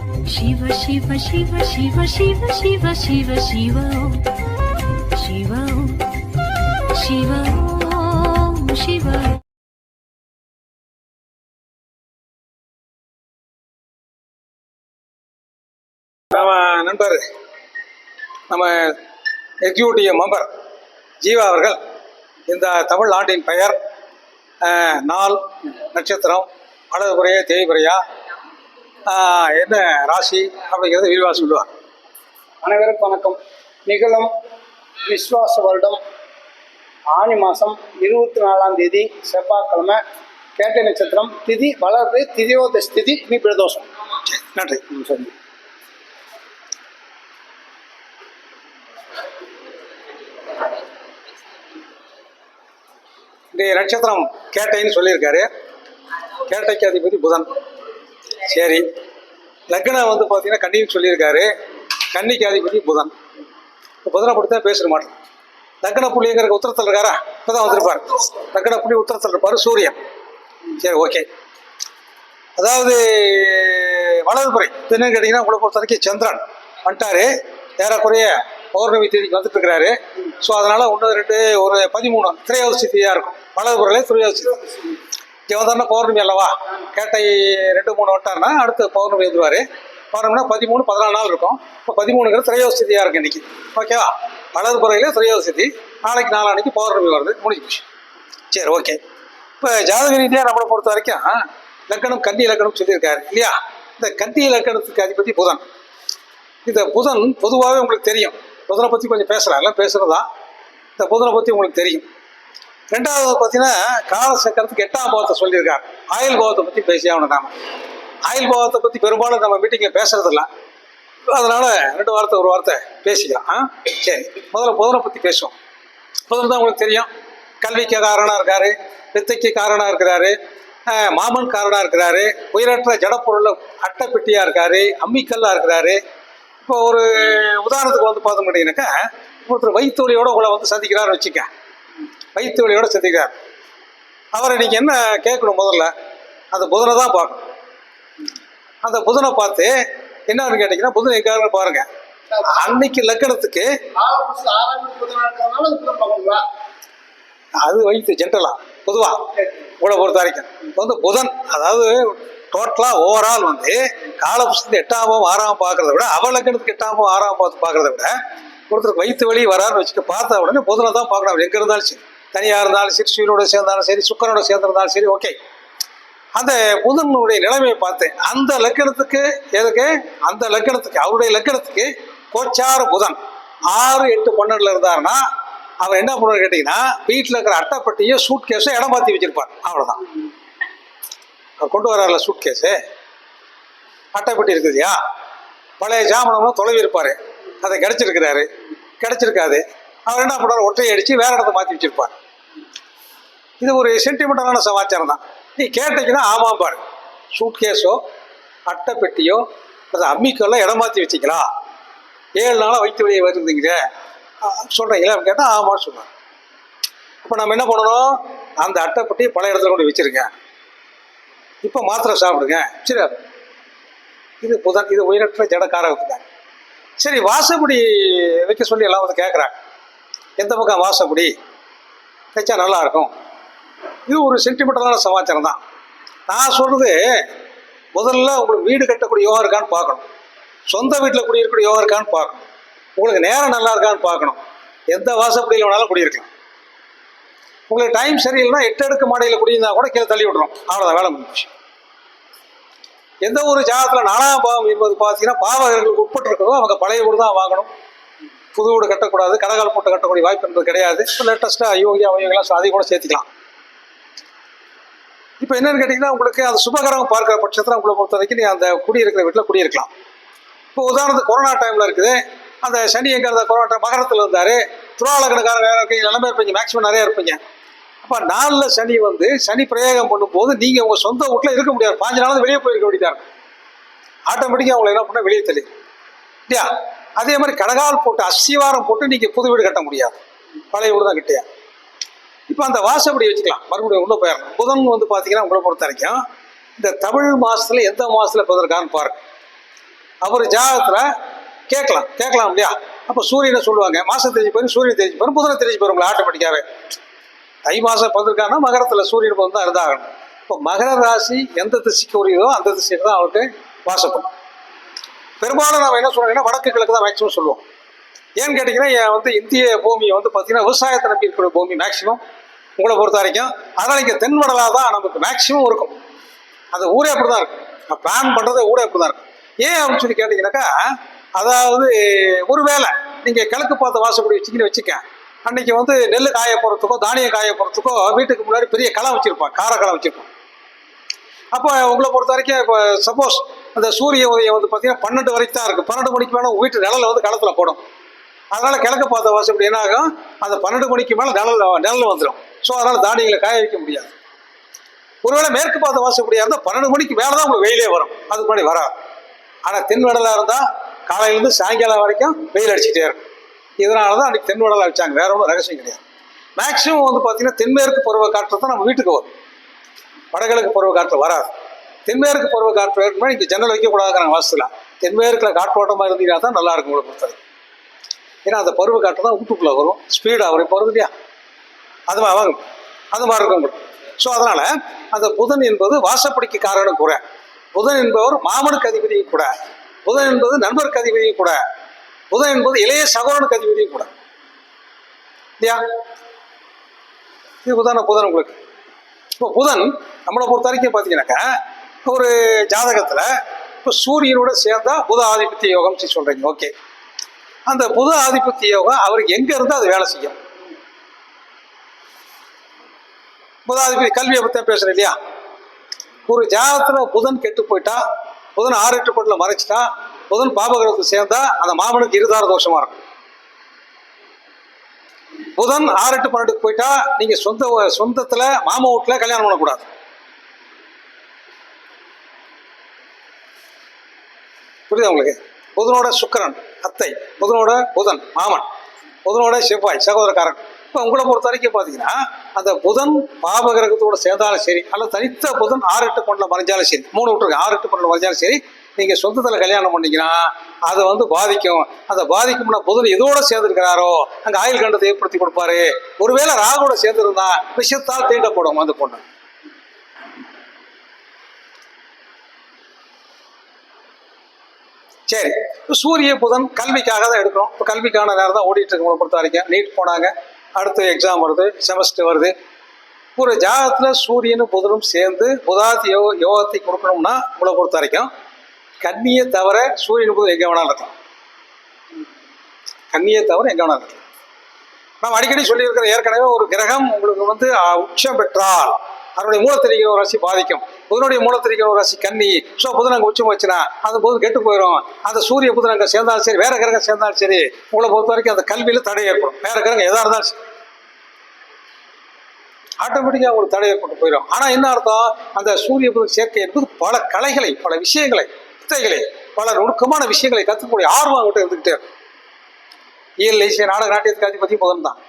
Shiva Shiva Shiva Shiva Shiva Shiva Shiva Shiva Shiva Shiva Shiva. நம்ம நண்பர் நம்ம executive member Jeeva அவர்கள் இந்த தமிழ் ஆண்டின் பெயர், நாள், நட்சத்திரம், வலதுபுறையா தேய்புறையா, என்ன ராசி அப்படிங்கிறத விரிவாக சொல்லுவார். அனைவருக்கும் வணக்கம். நிகழும் விஸ்வாச வருடம் ஆனி மாதம் 24ஆம் தேதி செவ்வாய்க்கிழமை, கேட்டை நட்சத்திரம், திதி வளர்வு, திதியோதசி திதி, நீ பிரதோஷம். நன்றி. சரி. இன்றைய நட்சத்திரம் கேட்டைன்னு சொல்லியிருக்காரு. கேட்டைக்கு அதிபதி புதன். சரி, லக்னம் வந்து பார்த்தீங்கன்னா கன்னின்னு சொல்லியிருக்காரு. கன்னிக்கு அதிபதி புதன். புதனை பற்றி தான் பேச மாட்டோம். லக்ன புள்ளிங்கிற உத்தரத்தில் இருக்காரா? இப்போ தான் வந்திருப்பார். லக்ன புள்ளி உத்தரத்தில் இருப்பார், சூரியன். சரி, ஓகே. அதாவது வலதுபுறை என்னன்னு கேட்டிங்கன்னா, உங்களை பொறுத்த வரைக்கும் சந்திரன் வந்துட்டாரு. ஏறக்குறைய பௌர்ணமி தேதிக்கு வந்துட்டு இருக்கிறாரு. ஸோ அதனால் 1, 2, ஒரு 13 திரையோதசி தேதியாக இருக்கும். வலதுபுறையிலே திரையோதசி. இங்கே வந்தாருன்னா பௌர்ணமி அல்லவா? கேட்டை 2, 3 வந்துட்டாருன்னா அடுத்து பௌர்ணமி வந்துடுவார். பௌர்ணமினா 13, 14 நாள் இருக்கும். இப்போ 13ங்கிறது திரையோதசி தேதியாக இருக்குது இன்றைக்கி. ஓகேவா? வலதுபுறையிலே திரையோதசி தேதி. நாளைக்கு நாளான்னைக்கு பௌர்ணமி வருது, முடிஞ்சு போச்சு. சரி, ஓகே. இப்போ ஜாதக ரீதியாக நம்மளை பொறுத்த வரைக்கும் லக்கணம் கன்னி லக்கணம் சொல்லியிருக்காரு இல்லையா? இந்த கன்னி லக்கணத்துக்கு அதிபதி புதன். இந்த புதன் பொதுவாகவே உங்களுக்கு தெரியும். புதனை பற்றி கொஞ்சம் பேசலாம், எல்லாம் பேசுகிறது தான். இந்த புதனை பற்றி உங்களுக்கு தெரியும். ரெண்டாவது பார்த்தீங்கன்னா கால சக்கரத்துக்கு 8ஆம் பாவத்தை சொல்லியிருக்காரு. ஆயுள் பாவத்தை பற்றி பேசியாகணும். நாம் ஆயுள் பாவத்தை பற்றி பெரும்பாலும் நம்ம மீட்டிங்கில் பேசுறதில்ல. அதனால் 2 வார்த்தை ஒரு வார்த்தை பேசிக்கலாம். சரி, முதல்ல புதனை பற்றி பேசுவோம். புதன் தான் உங்களுக்கு தெரியும். கல்விக்கு காரணம் இருக்காரு, வித்தைக்கு காரணம் இருக்கிறாரு, மாமன் காரணம் இருக்கிறாரு, உயிரற்ற ஜடப்பொருள் அட்டைப்பெட்டியாக இருக்காரு, அம்மிக்கல்லாக இருக்கிறாரு. இப்போ ஒரு உதாரணத்துக்கு வந்து பார்த்தோம் கேட்டிங்கனாக்கா, ஒருத்தர் வயிற்றுவலியோடு உங்களை வந்து சந்திக்கிறாரு வச்சுக்க. வயிற்றுவலியோடு சந்திக்கிறார். அவரை நீங்கள் என்ன கேட்கணும்? முதல்ல அந்த புதனை தான் பார்க்கணும். அந்த புதனை பார்த்து என்னன்னு கேட்டிங்கன்னா, புதன் எங்காருன்னு பாருங்கள். அன்னைக்கு லக்கணத்துக்கு அது வயிற்று ஜென்ரலாக பொதுவாக உங்களை பொறுத்த வரைக்கும் இப்போ வந்து புதன், அதாவது டோட்டலாக ஓவரால் வந்து காலபுஷத்துக்கு 8ஆம் பாவம் 6ஆம் பார்க்கறத விட, அவலக்கணத்துக்கு 8ஆம் பாவம் 6ஆம் பார்த்து பார்க்கறத விட, ஒருத்தருக்கு வயிற்று வலி வரான்னு வச்சுக்க பார்த்த உடனே புதனை தான் பார்க்கணும். அவர் எங்கே இருந்தாலும் சரி, தனியாக இருந்தாலும் சரி, சூரியனோட சேர்ந்தாலும் சரி, சுக்கரனோட சேர்ந்திருந்தாலும் சரி, ஓகே. அந்த புதனுடைய நிலைமையை பார்த்து அந்த லக்கணத்துக்கு, எதுக்கு அந்த லக்கணத்துக்கு, அவருடைய லக்கணத்துக்கு கோச்சார புதன் 6, 8, 12 இருந்தாருன்னா அவர் என்ன பண்ணுவார் கேட்டிங்கன்னா, வீட்டில் இருக்கிற அட்டைப்பட்டியோ சூட் கேஸோ இடம் மாற்றி வச்சிருப்பார். அவ்வளோதான். அவர் கொண்டு வர்றாருல சூட் கேஸு, அட்டைப்பட்டி இருக்குதுயா, பழைய ஜாமனம்லாம் தொலைவி இருப்பார், அதை கிடச்சிருக்காது. அவர் என்ன பண்ணுவார், ஒற்றையை அடித்து வேறு இடத்த மாற்றி வச்சிருப்பார். இது ஒரு சென்டிமெண்டலான சமாச்சாரம் தான். நீ கேட்டீங்கன்னா ஆமாம் பாரு, சூட் கேஸோ அட்டைப்பெட்டியோ அது அம்மிக்கெல்லாம் இடம் மாற்றி வச்சிக்கலாம், 7 நாளாக வயிற்று வலியை வருதுங்க சொல்கிறீங்களா அப்படின்னு கேட்டால் ஆமான்னு சொல்லுவாங்க. இப்போ நம்ம என்ன பண்ணணும், அந்த அட்டைப்பட்டியை பழைய இடத்துல கொண்டு வச்சுருங்க, இப்போ மாத்திரை சாப்பிடுங்க. சரி, இது புதன், இது உயிரற்ற ஜடக்காரகத்துக்கு. சரி, வாசப்படி வைக்க சொல்லி எல்லாம் வந்து கேட்குறாங்க. எந்த பக்கம் வாசப்படி வச்சா நல்லாயிருக்கும்? இது ஒரு சென்டிமெண்டலான சமாச்சாரம் தான். நான் சொல்கிறது, முதல்ல உங்களுக்கு வீடு கட்டக்கூடிய யோகம் இருக்கான்னு பார்க்கணும், சொந்த வீட்டில் குடியிருக்கக்கூடிய யோகம் இருக்கான்னு பார்க்கணும், உங்களுக்கு நேரம் நல்லா இருக்கான்னு பார்க்கணும். எந்த வாசப்படியில் வேணாலும் குடியிருக்கலாம். உங்களுக்கு டைம் சரியில்லைன்னா 8 அடுக்கு மாடையில் குடியிருந்தா கூட கீழே தள்ளி விட்றோம். அவ்வளோதான், வேலை முடிஞ்சு. எந்த ஒரு ஜாதகத்தில் 4ஆம் பாவம் என்பது பார்த்தீங்கன்னா பாவகர்களுக்கு உட்பட்டு இருக்கிறதோ அவங்க பழைய வீடு தான் வாங்கணும். புது வீடு கட்டக்கூடாது, கடகால் போட்டு கட்டக்கூடிய வாய்ப்பு என்பது கிடையாது. இப்போ லேட்டஸ்ட்டாக அயோகியா அவங்களாம் அதை கூட சேர்த்துக்கலாம். இப்போ என்னென்னு கேட்டிங்கன்னா, உங்களுக்கு அந்த சுபகரம் பார்க்குற பட்சத்தில் உங்களை பொறுத்த வரைக்கும் நீ அந்த குடியிருக்கிற வீட்டில் குடியிருக்கலாம். இப்போ உதாரணத்துக்கு கொரோனா டைமில் இருக்குது, அந்த சனி எங்கே இருந்தால் கொரோனா டைம் மகரத்தில் இருந்தார், துலாலக்கணக்காரங்க வேறு இருக்கீங்க, எல்லாமே இருப்பீங்க, மேக்ஸிமம் நிறையா இருப்பீங்க. அப்போ 4ல் சனி வந்து சனி பிரயோகம் பண்ணும்போது நீங்கள் உங்கள் சொந்த வீட்டில் இருக்க முடியாது. 5 நாள் வெளியே போயிருக்க வேண்டியதாக இருக்கும். ஆட்டோமேட்டிக்காக அவங்களை என்ன பண்ணால் வெளியே தெரியும் இல்லையா? அதே மாதிரி கடகால் போட்டு அஸ்திவாரம் போட்டு நீங்கள் புது வீடு கட்ட முடியாது, பழைய வீடு தான் கிட்டையா. இப்போ அந்த வாசப்படி வச்சுக்கலாம், மறுபடியும் உள்ளே போயிடலாம். புதன் வந்து பார்த்தீங்கன்னா உங்களை பொறுத்த வரைக்கும் இந்த தமிழ் மாதத்தில் எந்த மாதத்தில் பிறந்திருக்கான்னு பாருங்க. அவர் ஜாதகத்தில் கேட்கலாம் இல்லையா? அப்போ சூரியனை சொல்லுவாங்க, மாதம் தெரிஞ்சு போயிடும், சூரியன் தெரிஞ்சு போயிடும், புதனை தெரிஞ்சு போயிடும் உங்களை ஆட்டோமேட்டிக்காகவே. தை மாதம் பிறந்திருக்காங்கன்னா மகரத்தில் சூரியன் பிறந்து தான் இருந்தாகணும். இப்போ மகர ராசி எந்த திசைக்கு உரியதோ அந்த திசைக்கு தான் அவருக்கு வாசப்படும். பெரும்பாலும் நம்ம என்ன சொல்றோம்னா வடக்கு கிழக்கு தான் மேக்சிமம் சொல்லுவோம். ஏன்னு கேட்டிங்கன்னா இந்திய பூமியை பார்த்தீங்கன்னா விவசாயத்தை நம்பி இருக்கிற பூமி மேக்சிமம் உங்களை பொறுத்த வரைக்கும். அதனால் இங்கே தென்வடலாக தான் நமக்கு மேக்சிமம் இருக்கும். அந்த ஊரே அப்படி தான் இருக்கும். பிளான் பண்ணுறது ஊரே அப்படி தான் இருக்கும். ஏன் அப்படின்னு சொல்லி கேட்டிங்கனாக்கா, அதாவது ஒருவேளை நீங்கள் கிழக்கு பார்த்து வாசப்படி வச்சிங்கன்னு வச்சுக்க, அன்னைக்கு நெல் காய போகிறதுக்கோ தானியம் காய போகிறதுக்கோ வீட்டுக்கு முன்னாடி பெரிய களம் வச்சுருப்பான், காரக்களம் வச்சுருப்பான். அப்போ உங்களை பொறுத்த வரைக்கும் இப்போ சப்போஸ் அந்த சூரிய உதயம் பார்த்தீங்கன்னா 12 வரைக்கும் தான் இருக்குது. 12 மணிக்கு மேலே வீட்டு நிழல் களத்தில் போடும். அதனால் கிழக்கு பார்த்த வாசப்படி என்ன ஆகும், அந்த 12 மணிக்கு மேலே நிழல் வந்துடும். ஸோ அதனால் தானியங்களை காய வைக்க முடியாது. ஒருவேளை மேற்கு பார்த்த வாசப்படியாக இருந்தால் 12 மணிக்கு மேலே தான் உங்களுக்கு வெயிலே வரும், அதுக்கு முன்னாடி வராது. ஆனால் தென்வடலாக இருந்தால் காலையிலேருந்து சாயங்காலம் வரைக்கும் வெயில் அடிச்சுட்டே இருக்கும். இதனால தான் அன்றைக்கி தென்வடலாக வச்சாங்க, வேற ஒன்றும் ரகசியம் கிடையாது. மேக்சிமம் பார்த்தீங்கன்னா தென்மேற்கு பருவ காற்று தான் நம்ம வீட்டுக்கு வரும், வடகிழக்கு பருவ காற்று வராது. தென்மேற்கு பருவ காற்று ஏற்கனவே இங்கே ஜன்னல் வைக்கக்கூடாதுங்கிறாங்க வாசத்தில். தென்மேற்கில் காற்றோட்டமாக இருந்தீங்கன்னா தான் நல்லா இருக்கும் உங்களை பொறுத்தது. ஏன்னா அந்த பருவ காற்று தான் வீட்டுக்குள்ளே வரும், ஸ்பீடாக வரும். இப்போ வருது இல்லையா, அது மாதிரி இருக்கும் உங்களுக்கு. ஸோ அதனால் அந்த புதன் என்பது வாசப்படிக்கு காரணம் கூட. புதன் என்பவர் மாமனுக்கு அதிபதியும் கூட, புதன் என்பது நண்பருக்கு அதிபதியும் கூட, புதன் என்பது இளைய சகோதரனுக்கு அதிபதியும் கூட இல்லையா? இது புதன் உங்களுக்கு. இப்போ புதன் நம்மளை பொறுத்த வரைக்கும் பார்த்தீங்கன்னாக்கா, ஒரு ஜாதகத்தில் இப்போ சூரியனோட சேர்ந்தா புத ஆதிபத்திய யோகம் சொல்கிறீங்க. ஓகே, அந்த புத ஆதிபத்திய யோகம் அவருக்கு எங்கே இருந்தால் அது வேலை செய்யும். புதாதிபதி கல்வியை பற்றி பேசுகிறேன் இல்லையா? ஒரு ஜாதகத்தில் புதன் கெட்டு போயிட்டா, புதன் 6-8 பட்டில் மறைச்சிட்டா, புதன் பாபகிரகத்தை சேர்ந்தா அந்த மாமனுக்கு இருதார தோஷமாக இருக்கும். புதன் 6-8-12 போயிட்டா நீங்கள் சொந்தத்தில் மாமா வீட்டில் கல்யாணம் பண்ணக்கூடாது. புரியுதா உங்களுக்கு? புதனோட சுக்கிரன் அத்தை, புதனோட புதன் மாமன், புதனோட செவ்வாய் சகோதரக்காரன். இப்போ உங்களை பொறுத்த வரைக்கும் பார்த்தீங்கன்னா அந்த புதன் பாபகிரகத்தோடு சேர்ந்தாலும் சரி, அல்லது தனித்த புதன் 6-8 பண்டில் மறைஞ்சாலும் சரி, 3 விட்டுருக்கு 6-8 பண்டில் மறைஞ்சாலும் சரி, நீங்கள் சொந்தத்தில் கல்யாணம் பண்ணிங்கன்னா அதை பாதிக்கும். அந்த பாதிக்கும்னா புதன் எதோட சேர்ந்துருக்கிறாரோ அங்கே ஆயுள் கண்டத்தை ஏற்படுத்தி கொடுப்பாரு. ஒருவேளை ராகுவோட சேர்ந்துருந்தா விஷயத்தால் தீண்டப்படும் அந்த பொண்ணு. சரி, சூரிய புதன் கல்விக்காக தான் எடுக்கணும். இப்போ கல்விக்கான நேரம் தான் ஓடிட்டு இருக்கு. பொறுத்த வரைக்கும் நீட் போனாங்க, அடுத்து எக்ஸாம் வருது, செமஸ்டர் வருது. ஒரு ஜாதகத்தில் சூரியனும் புதனும் சேர்ந்து புதாதி யோகத்தை கொடுக்கணும்னா உங்களை பொறுத்த வரைக்கும் கன்னியை தவிர சூரியன் புதன் எங்கே வேணாலும் இருக்கலாம். கன்னியை தவிர எங்கே வேணாலும் இருக்கலாம். நாம் அடிக்கடி சொல்லியிருக்கிற ஏற்கனவே ஒரு கிரகம் உங்களுக்கு உச்சம் பெற்றால் அதனுடைய மூலத்திரிக்கிற ஒரு ராசி பாதிக்கும். புதனுடைய மூலத்திரிக்கிற ஒரு ராசி கன்னி. ஸோ புதன் அங்கே உச்சம் வச்சுனா அந்த புதன் கெட்டு போயிடும். அந்த சூரிய புதன் அங்கே சேர்ந்தாலும் சரி, வேற கிரகம் சேர்ந்தாலும் சரி, உங்களை பொறுத்த வரைக்கும் அந்த கல்வியில் தடை ஏற்படும். வேற கிரகம் எதாக இருந்தாலும் சரி ஆட்டோமேட்டிக்காக உங்களுக்கு தடை ஏற்பட்டு போயிடும். ஆனால் என்ன அர்த்தம், அந்த சூரிய புதன் சேர்க்கை என்பது பல கலைகளை, பல விஷயங்களை, வித்தைகளை, பல நுணுக்கமான விஷயங்களை கற்றுக்கூடிய ஆர்வம் அவங்ககிட்ட இருந்துக்கிட்டே இருக்கும். இயல் இசை நாடக நாட்டியத்துக்கு அதிபதி புதன் தான்.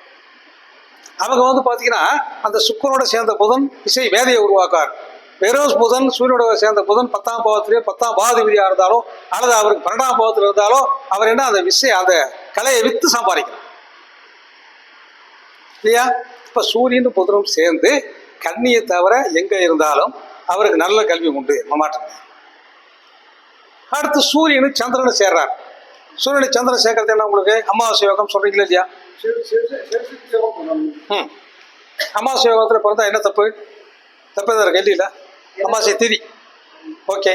அவங்க பார்த்தீங்கன்னா அந்த சுக்கரோட சேர்ந்த புதன் இசை வேதையை உருவாக்கார். வெறும் புதன் சூரியனோட சேர்ந்த புதன் 10ஆம் பாவத்திலேயே 10ஆம் பாவாதிபதியாக இருந்தாலும் அல்லது அவருக்கு 12ஆம் பாவத்தில் இருந்தாலும் அவர் என்ன அந்த அந்த கலையை வித்து சம்பாதிக்கிறார் இல்லையா? இப்போ சூரியன் புதனும் சேர்ந்து கன்னியை தவிர எங்கே இருந்தாலும் அவருக்கு நல்ல கல்வி உண்டு, மாற்றம். அடுத்து சூரியனு சந்திரனை சேர்றார். சூரியனை சந்திரன் சேர்க்கறது என்ன உங்களுக்கு அமாவாசை யோகம் சொல்றீங்களா இல்லையா? அமாவாசை யோகத்தில் பிறந்தா என்ன தப்பு தான் இருக்கு இல்லையா? அமாவாசை திதி. ஓகே,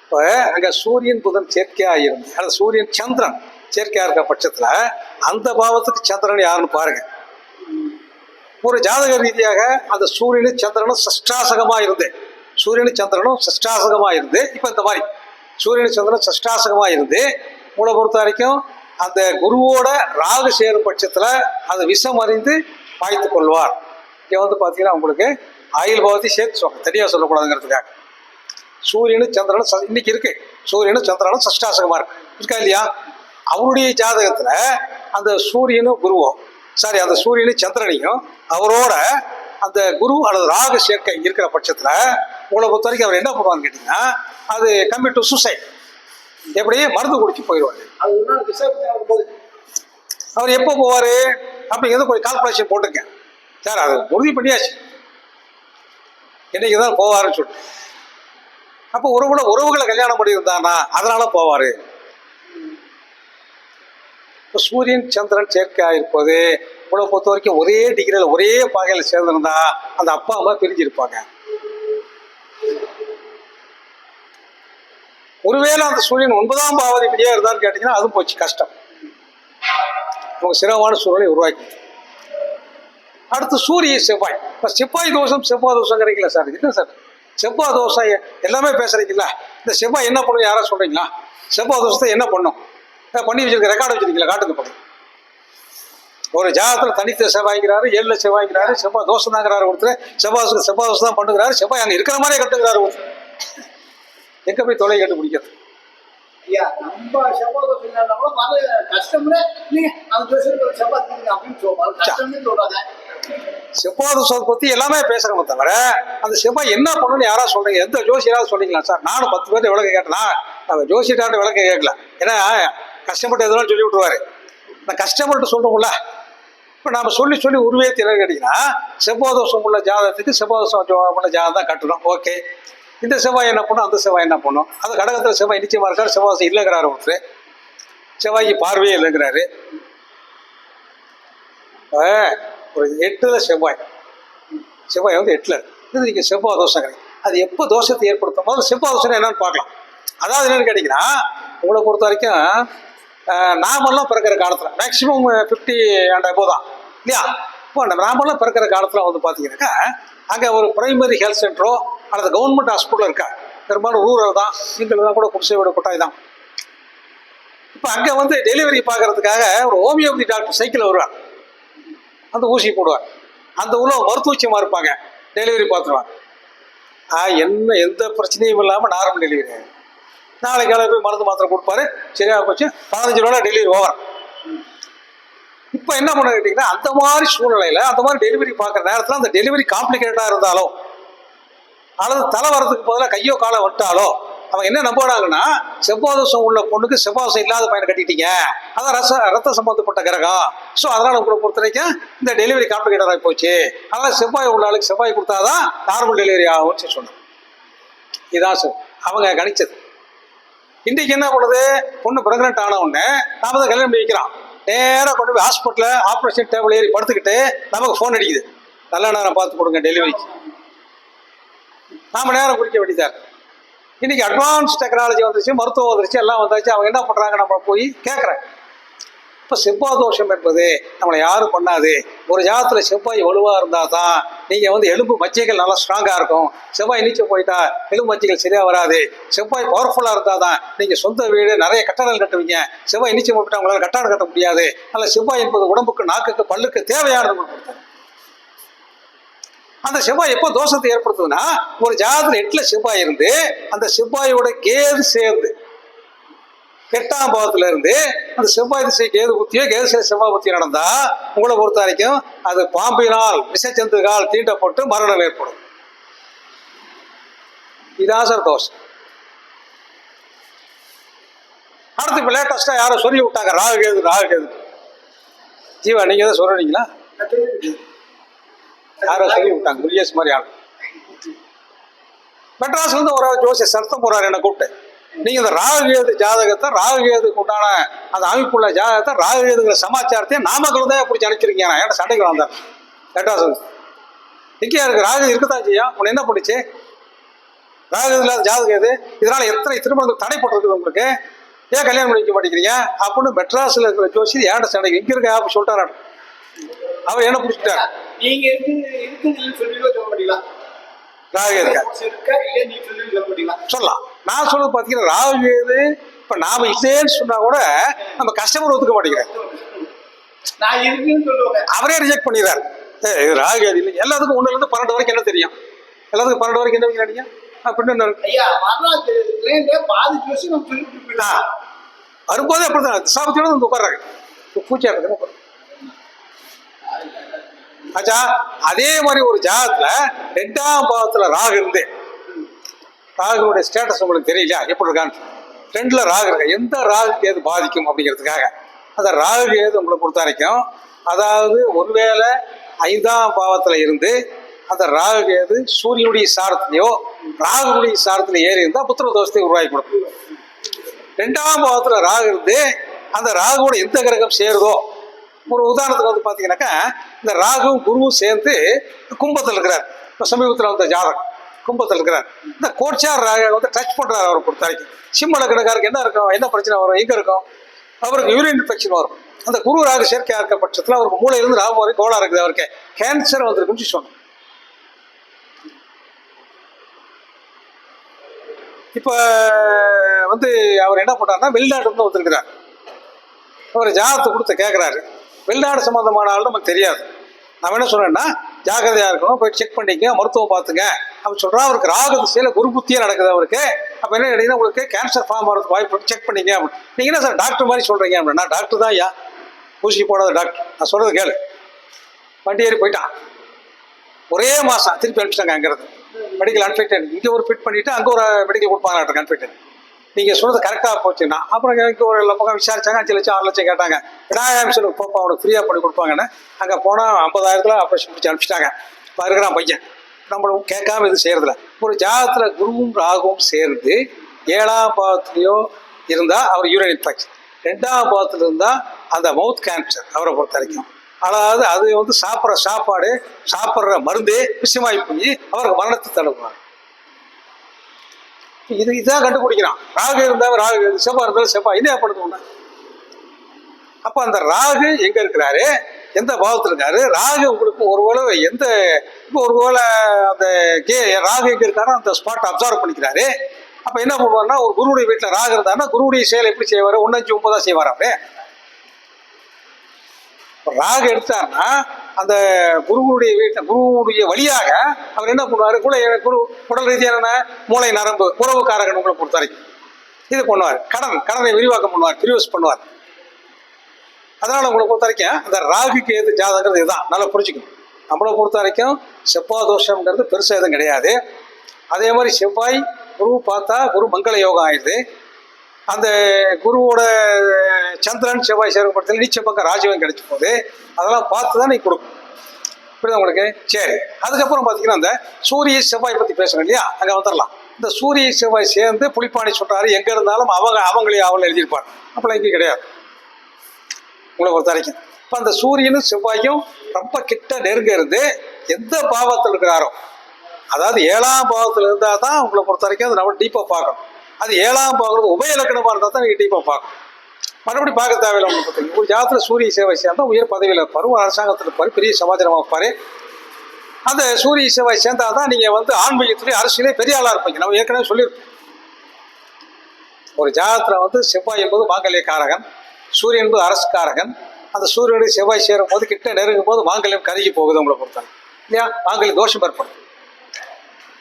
இப்போ அங்கே சூரியன் புதன் சேர்க்கையாக இருந்து அல்லது சூரியன் சந்திரன் சேர்க்கையாக இருக்க பட்சத்தில் அந்த பாவத்துக்கு சந்திரன் யாருன்னு பாருங்க. ஒரு ஜாதக ரீதியாக அந்த சூரியனும் சந்திரனும் சஷ்டாசகமாக இருந்து இப்போ இந்த மாதிரி சூரியன் சந்திரன் சஷ்டாசகமாக இருந்து உங்களை பொறுத்த வரைக்கும் அந்த குருவோட ராகு சேரும் பட்சத்தில் அது விஷம் அறிந்து பாய்த்து கொள்வார். இங்கே பார்த்தீங்கன்னா உங்களுக்கு ஆயுள் பாவத்தை சேர்த்து சொல்ல தனியாக சொல்லக்கூடாதுங்கிறதுக்காக சூரியனும் சந்திரனும் இன்னைக்கு இருக்கு. சூரியனும் சந்திரனும் சஷ்டாசகமாக இருக்கா இல்லையா? அவருடைய ஜாதகத்தில் அந்த சூரியனும் குருவோ அந்த சூரியனும் சந்திரனையும் அவரோட அந்த குரு அல்லது ராகு சேர்க்கை இருக்கிற பட்சத்தில் உங்களை பொறுத்த வரைக்கும் அவர் என்ன பண்ணுவான்னு கேட்டிங்கன்னா அது கம்மி டு சூசைட். எப்படி மருந்து குடிச்சு போயிடுவாரு. அது ஒரு நாள் விசாரிப்பு போது அவர் எப்போ போவார் அப்படிங்கிறத கொஞ்சம் கால்குலேஷன் போட்டுங்க சார். அது உறுதி பண்ணியாச்சு இன்னைக்கு தான் போவாருன்னு சொல்லிட்டு. அப்போ உறவுகளை கல்யாணம் பண்ணியிருந்தானா அதனால போவார். இப்போ சூரியன் சந்திரன் சேர்க்கை ஆகிருப்பது இவ்வளோ பொறுத்த வரைக்கும் ஒரே டிகிரியில் ஒரே பாகையில் சேர்ந்துருந்தா அந்த அப்பா அம்மா பிரிஞ்சிருப்பாங்க. ஒருவேளை அந்த சூரியன் 9ஆம் பாவதிபதியாக இருந்தான்னு கேட்டிங்கன்னா அதுவும் போச்சு, கஷ்டம். அவங்க சிரமமான சூழலை உருவாக்கி. அடுத்து சூரிய செவ்வாய். இப்போ செவ்வாய் தோஷம் செவ்வாய் தோஷங்கிறீங்களா சார்? இல்லை சார், செவ்வாய் தோஷம் எல்லாமே பேசுறீங்களா? இந்த செவ்வாய் என்ன பண்ணும் யாராவது சொல்றீங்களா? செவ்வாய் தோஷத்தை என்ன பண்ணும் பண்ணி வச்சிருக்க ரெக்கார்டு வச்சிருக்கீங்களா? காட்டுங்க பண்ணும். ஒரு ஜாதகத்தில் தனித்த செவ்வாய்க்கிறாரு, 7ல் செவ்வாய்க்கிறாரு, செவ்வாய் தோஷம் தாங்கிறாரு ஒருத்தர், செவ்வாய் தோஷம் தான் பண்ணுகிறாரு, செவ்வாய் அங்கே இருக்கிற மாதிரியே கட்டுங்கிறாரு ஒருத்தர். எங்கே போய் தொலை கட்டு பிடிக்கிறது? ஐயா நம்ம செவ்வாய் தோஷம் கூட வர கஷ்டம்னு இல்லைங்க, அந்த தோஷம் செவ்வாய் அப்படின்னு சொல்லுவாங்க, கஷ்டம்னு சொல்றாங்க. செவ்வாய் தோஷத்தை பற்றி எல்லாமே பேசுகிறோமே தவிர அந்த செவ்வாய் என்ன பண்ணணும்னு யாராவது சொல்றீங்க? எந்த ஜோசியராவது சொல்றீங்களா சார்? நானும் 10 பேர் விளக்க கேட்டேனா? அந்த ஜோசியர்கிட்ட விளக்க கேட்கல. ஏன்னா கஷ்டப்பட்டு எதுவும் சொல்லி விட்டுருவாரு. நான் கஷ்டப்பட்டு சொல்றோம்ல. இப்போ நம்ம சொல்லி உருவே திறன் கேட்டீங்கன்னா செவ்வாய் தோஷம் உள்ள ஜாதகத்துக்கு செவ்வாய் தோஷம் உள்ள ஜாதகம் தான் கட்டணும். ஓகே, இந்த செவ்வாய் என்ன பண்ணும், அந்த செவ்வாய் என்ன பண்ணும்? அது கடகத்தில் செவ்வாய் நிச்சயமா இருக்காரு, செவ்வாய் தோஷம் இல்லைங்கிறாரு ஒருத்தர். செவ்வாய்க்கு பார்வையே இல்லைங்கிறாரு. ஒரு 8ல் செவ்வாய் வந்து 8ல் இது நீங்கள் செவ்வாய் தோஷம் கிடையாது. அது எப்போ தோஷத்தை ஏற்படுத்தும் போது செவ்வாய் தோஷம் என்னன்னு பார்க்கலாம். அதாவது என்னன்னு கேட்டிங்கன்னா உங்களை பொறுத்த வரைக்கும் நாமெல்லாம் பிறக்கிற காலத்தில் மேக்சிமம் 50 and above தான் இல்லையா? இப்போ நாமெல்லாம் பிறக்கிற காலத்தில் வந்து பார்த்தீங்கன்னாக்கா அங்கே ஒரு பிரைமரி ஹெல்த் சென்டரோ அல்லது கவர்மெண்ட் ஹாஸ்பிட்டலோ இருக்கா? பெரும்பாலும் ரூரல் தான், நீங்கள்தான் கூட குடிசை வீடு கொட்டாய் தான். இப்போ அங்கே வந்து டெலிவரி பார்க்கறதுக்காக ஒரு ஹோமியோபதி டாக்டர் சைக்கிள் வருவார், அந்த ஊசி போடுவார். அந்த உள்ள மருத்துவச்சியமாக இருப்பாங்க, டெலிவரி பார்த்துருவாங்க. எந்த பிரச்சனையும் இல்லாமல் நார்மல் டெலிவரி. நாளைக்கு காலையில் போய் மருந்து மாத்திரை கொடுப்பாரு, சரியாக போச்சு, 15 ரூபா டெலிவரி ஓவர். இப்போ என்ன பண்ண கேட்டிங்கன்னா அந்த மாதிரி சூழ்நிலையில் அந்த மாதிரி டெலிவரி பார்க்குற நேரத்தில் அந்த டெலிவரி காம்ப்ளிகேட்டடாக இருந்தாலோ அல்லது தலை வரதுக்கு பதிலாக கையோ காலை விட்டாலோ அவங்க என்ன நம்புறாங்கன்னா செவ்வாய் தோஷம் உள்ள பொண்ணுக்கு செவ்வாய் தோஷம் இல்லாத பையனை கட்டிட்டீங்க, அதான் ரத்த சம்பந்தப்பட்ட கிரகம். ஸோ அதனால் உங்களை பொறுத்த வரைக்கும் இந்த டெலிவரி காம்ப்ளிகேட்டட் ஆகி போச்சு, அதனால் செவ்வாய் உள்ள ஆளுக்கு செவ்வாய் கொடுத்தாதான் நார்மல் டெலிவரி ஆகும்னு சொன்னாங்க. இதான் சார் அவங்க கணிச்சது. இன்றைக்கு என்ன பண்ணுது, பொண்ணு பிரெக்னென்ட் ஆன உடனே நாம தான் கல்யாணம் பண்ணி வைக்கிறோம். நேராக கொண்டு போய் ஹாஸ்பிட்டலில் ஆப்ரேஷன் டேபிள் ஏறி படுத்துக்கிட்டு நமக்கு ஃபோன் அடிக்குது, நல்ல நேரம் பார்த்து கொடுங்க டெலிவரிக்கு. நாம நேரம் குறிக்க வேண்டியதாக இருக்கு. இன்னைக்கு அட்வான்ஸ் டெக்னாலஜி வந்துருச்சு, மருத்துவம் வந்துருச்சு, எல்லாம் வந்தாச்சு. அவங்க என்ன பண்ணுறாங்க, நம்ம போய் கேட்குறாங்க. இப்போ செவ்வாய் தோஷம் என்பது நம்மளை யாரும் பண்ணாது. ஒரு ஜாதத்தில் செவ்வாய் வலுவாக இருந்தால் தான் நீங்கள் வந்து எலும்பு மச்சைகள் நல்லா ஸ்ட்ராங்காக இருக்கும். செவ்வாய் நீச்சல் போயிட்டா எலும்பு மச்சைகள் சரியாக வராது. செவ்வாய் பவர்ஃபுல்லாக இருந்தால் தான் நீங்கள் சொந்த வீடு நிறைய கட்டடங்கள் கட்டுவீங்க. செவ்வாய் நீச்சல் போயிட்டா உங்களால் கட்டடம் கட்ட முடியாது. அதில் செவ்வாய் என்பது உடம்புக்கு, நாக்குக்கு, பல்லுக்கு தேவையானது. அந்த செவ்வாய் எப்போ தோஷத்தை ஏற்படுத்துதுன்னா ஒரு ஜாதத்தில் 8ல் செவ்வாய் இருந்து அந்த செவ்வாயோட கேது சேர்ந்து 8ஆம் பாவத்துல இருந்து அந்த செவ்வாய் திசை கேது புத்தியோ கேது திசை செவ்வாய் புத்தியோ நடந்தா உங்களை பொறுத்த வரைக்கும் அது பாம்பினால் விஷச்சந்துகால் தீண்டப்பட்டு மரணம் ஏற்படும். இதான் சார் தோஷம். அடுத்து இப்போ லேட்டஸ்டா யாரோ சொல்லி விட்டாங்க ராகு கேது. ஜீவா நீங்க தான் சொல்றீங்களா? யாரோ சொல்லி விட்டாங்க, முருகேஷ் மாதிரி ஆள். மெட்ராஸ்ல இருந்து ஒரு ஜோசியர் சத்தம் போறாரு என்ன கூப்பிட்டு, நீங்க இந்த ராகுகேது ஜாதகத்தை, ராகுகேதுக்கு உண்டான அந்த அமைப்புள்ள ஜாதகத்தை, ராகுகேதுங்கிற சமாச்சாரத்தையும் நாமக்கல் தான் பிடிச்சி அனுப்பிச்சிருக்கீங்க. நான் ஏன்ட்ட சண்டைக்கு வந்தேன் மெட்ராஸ். இங்கே இருக்கு ராகு இருக்குதான் செய்யும். உன்னை என்ன பிடிச்சி ராகு இல்லாத ஜாதகம் எது? இதனால எத்தனை திருமணத்துக்கு தடைப்பட்டிருக்குது உங்களுக்கு, ஏன் கல்யாணம் பண்ணிக்க மாட்டேங்கிறீங்க அப்படின்னு மெட்ராஸ்ல இருக்கிற ஜோசி ஏன்ட்ட சண்டைக்கு இங்க இருக்க ஆப் சொல்லிட்டாரு. அவர் என்ன பிடிச்சிட்டாரு, நீங்க சொல்ல மாட்டீங்களா ராகு இருக்கா சொல்லலாம். நான் சொல்றது பாத்தீங்கன்னா ராகு எது இப்ப நாம இல்லைன்னு சொன்னா கூட நம்ம கஸ்டமர் ஒத்துக்க மாட்டேங்கிறேன், அவரே ரிஜெக்ட் பண்ணிடுறாரு. ராகு எது இல்லை, எல்லாத்துக்கும் 1ல இருந்து 12 வரைக்கும் என்ன தெரியும், எல்லாத்துக்கும் 12 வரைக்கும் என்ன நினைக்கிறீங்க அப்படின்னு வரும்போதே அப்படிதான் சாபத்தோட வந்து உட்கார்றாங்க பூச்சியா இருக்கு. ஆச்சா அதே மாதிரி ஒரு ஜாதத்துல 2ஆம் பாவத்துல ராகு இருந்து ராகுனுடைய ஸ்டேட்டஸ் உங்களுக்கு தெரியலையா எப்படி இருக்கான்னு? 2ல ராகு இருக்கு. எந்த ராகு கேது பாதிக்கும் அப்படிங்கிறதுக்காக அந்த ராகு கேது உங்களை பொறுத்த வரைக்கும், அதாவது ஒருவேளை 5ஆம் பாவத்துல இருந்து அந்த ராகு கேது சூரியனுடைய சாரத்திலையோ ராகுனுடைய சாரத்துல ஏறி இருந்தா புத்திர தோஷத்தை உருவாக்கி கொடுக்கும். 2ஆம் பாவத்துல ராகு இருந்து அந்த ராகுவோட எந்த கிரகம் சேருதோ, ஒரு உதாரணத்துக்கு வந்து பாத்தீங்கன்னாக்கா இந்த ராகுவும் குருவும் சேர்ந்து கும்பத்தில் இருக்கிறார். இப்போ சமீபத்தில் வந்த ஜாதகம் கும்பத்தில் இருக்கிறார். இந்த கோட்சார் ராகு வந்து டச் பண்றாரு அவரை பொறுத்த வரைக்கும். சிம்ம லக்னக்காரருக்கு என்ன இருக்கும், என்ன பிரச்சனை வரும், எங்க இருக்கும், அவருக்கு யூரின் இன்ஃபெக்ஷன் வரும். அந்த குரு ராகு சேர்க்கையா இருக்க பட்சத்தில் அவருக்கு மூளையிலிருந்து ராகு வரைக்கும் கோளா இருக்குது, அவருக்கு கேன்சர் வந்திருக்குன்னு சொன்னோம். இப்போ வந்து அவர் என்ன பண்ணாருன்னா வெளிநாட்டு இருந்து வந்துருக்கிறார். அவர் ஜாதகத்தை கொடுத்து கேட்குறாரு. வெளிநாடு சம்மந்தமான ஆள் நமக்கு தெரியாது. நம்ம என்ன சொன்னேன்னா ஜாக்கிரதையாக இருக்கணும், போய் செக் பண்ணிக்க, மருத்துவம் பார்த்துங்க அப்படின்னு சொல்கிறோம். அவருக்கு ராகு திசையில் குரு புத்தியே நடக்குது அவருக்கு. அப்போ என்ன கேட்டீங்கன்னா உங்களுக்கு கேன்சர் ஃபார்ம் வரதுக்கு வாய்ப்பு, செக் பண்ணிங்க அப்படின்னு. நீங்கள் என்ன சார் டாக்டர் மாதிரி சொல்கிறீங்க அப்படின்னா, டாக்டர் தான் ஐயா, ஊசி போடாத டாக்டர். நான் சொல்கிறது கேளு. வண்டி ஏறி போயிட்டான், ஒரே மாதம் திருப்பி அனுப்பிச்சிட்டாங்க. அங்கிறது மெடிக்கல் அன்ஃபிட்டட், இங்கே ஒரு ஃபிட் பண்ணிவிட்டு அங்கே ஒரு மெடிக்கல் கொடுப்பாங்க டாக்டர் அன்ஃபிட்டட். நீங்கள் சொல்கிறது கரெக்டாக போச்சுன்னா அப்புறம் எனக்கு ஒரு பக்கம் விசாரிச்சாங்க. 5 லட்சம் 6 லட்சம் கேட்டாங்க. விடாயாமிஷனுக்கு போப்பா அவனுக்கு ஃப்ரீயாக பண்ணி கொடுப்பாங்கன்னு அங்கே போனால் 50,000 ஆப்ரேஷன் முடிச்சு அனுப்பிச்சிட்டாங்க. இப்போ இருக்கிறான் பையன், நம்மளும் கேட்காம இது செய்கிறதில்ல. ஒரு ஜாதகத்தில் குருவும் ராகுவும் சேர்ந்து 7ஆம் பாவத்துலையோ இருந்தால் அவர் யூரின் இன்ஃபெக்ஷன், 2ஆம் பாவத்தில் இருந்தால் அந்த மவுத் கேன்சர் அவரை பொறுத்த வரைக்கும். அதாவது அது வந்து சாப்பிட்ற சாப்பாடு சாப்பிட்ற மருந்தே விஷயமாகி போய் அவருக்கு மரணத்தை தடுப்பார். இதுதான் கண்டுபிடிக்கிறான். ராகு இருந்தால் ராகு, செவ்வாய் இருந்தாலும் செவ்வாய், என்ன படுத்தோம்னா அப்போ அந்த ராகு எங்க இருக்கிறாரு, எந்த பாவத்தில் இருக்காரு, ராகு உங்களுக்கு ஒருவேளை எந்த இப்போ ஒருவேளை அந்த ராகு எங்க இருக்காரோ அந்த ஸ்பாட்டை அப்சர்வ் பண்ணிக்கிறாரு. அப்போ என்ன பண்ணுவாருன்னா, ஒரு குருவுடைய வீட்டில் ராகு இருந்தாருன்னா குருவுடைய செயல் எப்படி செய்வார், 1, 5, 9 செய்வார். அவரு ராகு எடுத்தாருன்னா அந்த குருவுடைய வீட்டை குருவுடைய வழியாக அவர் என்ன பண்ணுவார், குரு உடல் ரீதியான மூளை நரம்பு உறவுக்காரகன் உங்களை பொறுத்த வரைக்கும் இது பண்ணுவார். கடனை விரிவாக்கம் பண்ணுவார், ரியூஸ் பண்ணுவார். அதனால உங்களை பொறுத்த வரைக்கும் அந்த ராகுக்கு எது ஜாதகங்கிறது இதுதான் நல்லா புரிஞ்சுக்கணும். நம்மளை பொறுத்த வரைக்கும் செவ்வாய் தோஷம்ங்கிறது பெருசாக எதுவும் கிடையாது. அதே மாதிரி செவ்வாய் குரு பார்த்தா குரு மங்கள யோகம் ஆயிடுது. அந்த குருவோட சந்திரன் செவ்வாய் சேர்க்கப்படுத்தல நீச்ச பக்கம் ராஜ்யம் கிடைச்சி போகுது. அதெல்லாம் பார்த்து தான் நீ கொடுக்கும். புரியுதா உங்களுக்கு? சரி, அதுக்கப்புறம் பார்த்தீங்கன்னா அந்த சூரிய செவ்வாய் பற்றி பேசுகிறோம் இல்லையா, அங்கே வந்துடலாம். இந்த சூரிய செவ்வாய் சேர்ந்து புலிப்பாணி சொல்கிறாரு, எங்கே இருந்தாலும் அவங்களே எழுதியிருப்பார். அப்போலாம் எங்கேயும் கிடையாது உங்களை பொறுத்த வரைக்கும். இப்போ அந்த சூரியனும் செவ்வாயும் ரொம்ப கிட்ட நெருங்க இருந்து எந்த பாவத்தில் இருக்கிறாரோ, அதாவது 7ஆம் பாவத்தில் இருந்தால் தான் உங்களை பொறுத்த வரைக்கும் அது நம்ம டீப்பாக பார்க்கணும். அது 7ஆம் பாவம் உபய இலக்கணமாக இருந்தால் தான் நீங்கள் டீப்பாக பார்க்கணும். மறுபடியும் பார்க்க தேவையில்லை. உங்களுக்கு பார்த்தீங்கன்னா ஒரு ஜாதத்தில் சூரிய செவ்வாய் சேர்ந்தால் உயர் பதவியில் இருப்பார், ஒரு அரசாங்கத்தில் இருப்பார், பெரிய சமாச்சாரமாக இருப்பார். அந்த சூரிய செவ்வாய் சேர்ந்தால் தான் நீங்கள் வந்து ஆன்மீகத்திலே அரசியலே பெரிய ஆளாக இருப்பீங்க. நம்ம ஏற்கனவே சொல்லியிருக்கோம். ஒரு ஜாதத்தில் வந்து செவ்வாய் என்பது மாங்கல்யக்காரகன், சூரியன் என்பது அரசுக்காரகன். அந்த சூரியனுடைய செவ்வாய் சேரும் போது கிட்ட நெருங்கும் போது மாங்கல்யம் கருகி போகுது உங்களை பொறுத்தாங்க இல்லையா, மாங்கல்ய தோஷம் ஏற்படும்.